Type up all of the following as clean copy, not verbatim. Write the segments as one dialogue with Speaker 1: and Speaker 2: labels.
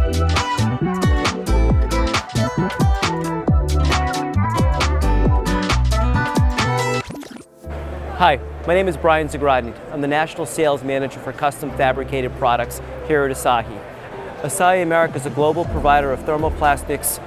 Speaker 1: Hi, my name is Brian Zagradny. I'm the National Sales Manager for Custom Fabricated Products here at Asahi. Asahi America is a global provider of thermoplastics,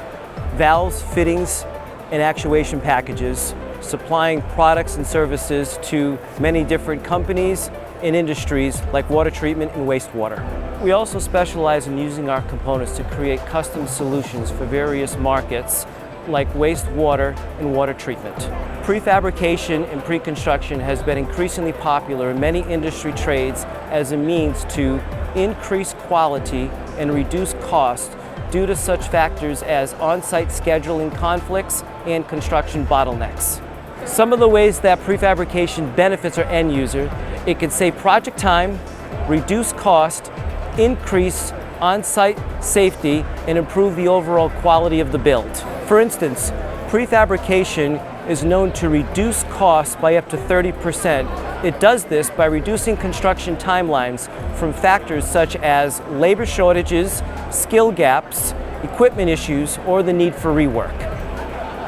Speaker 1: valves, fittings, and actuation packages, supplying products and services to many different companies and industries like water treatment and wastewater. We also specialize in using our components to create custom solutions for various markets like wastewater and water treatment. Prefabrication and pre-construction has been increasingly popular in many industry trades as a means to increase quality and reduce cost due to such factors as on-site scheduling conflicts and construction bottlenecks. Some of the ways that prefabrication benefits our end user: it can save project time, reduce cost, increase on-site safety, and improve the overall quality of the build. For instance, prefabrication is known to reduce costs by up to 30%. It does this by reducing construction timelines from factors such as labor shortages, skill gaps, equipment issues, or the need for rework.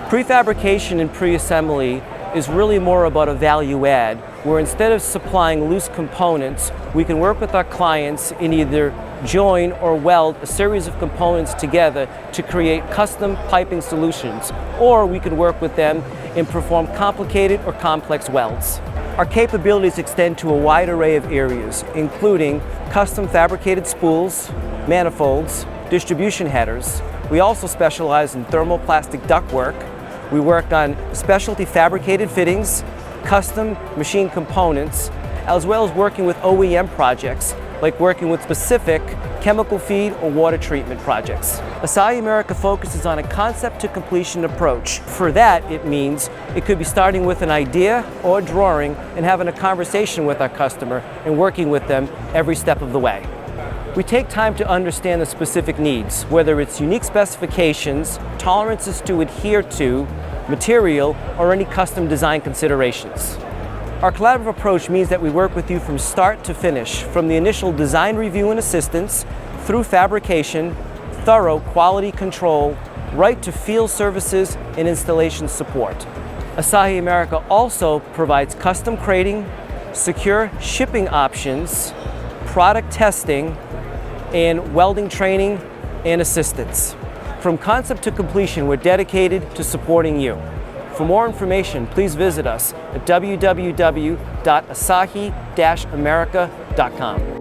Speaker 1: Prefabrication and pre-assembly is really more about a value add, where instead of supplying loose components, we can work with our clients in either join or weld a series of components together to create custom piping solutions, or we can work with them and perform complicated or complex welds. Our capabilities extend to a wide array of areas, including custom fabricated spools, manifolds, distribution headers. We also specialize in thermoplastic ductwork. We work on specialty fabricated fittings, custom machine components, as well as working with OEM projects, like working with specific chemical feed or water treatment projects. Asahi America focuses on a concept to completion approach. For that, it means it could be starting with an idea or drawing and having a conversation with our customer and working with them every step of the way. We take time to understand the specific needs, whether it's unique specifications, tolerances to adhere to, material, or any custom design considerations. Our collaborative approach means that we work with you from start to finish, from the initial design review and assistance, through fabrication, thorough quality control, right to field services and installation support. Asahi America also provides custom crating, secure shipping options, product testing, and welding training and assistance. From concept to completion, we're dedicated to supporting you. For more information, please visit us at www.asahi-america.com.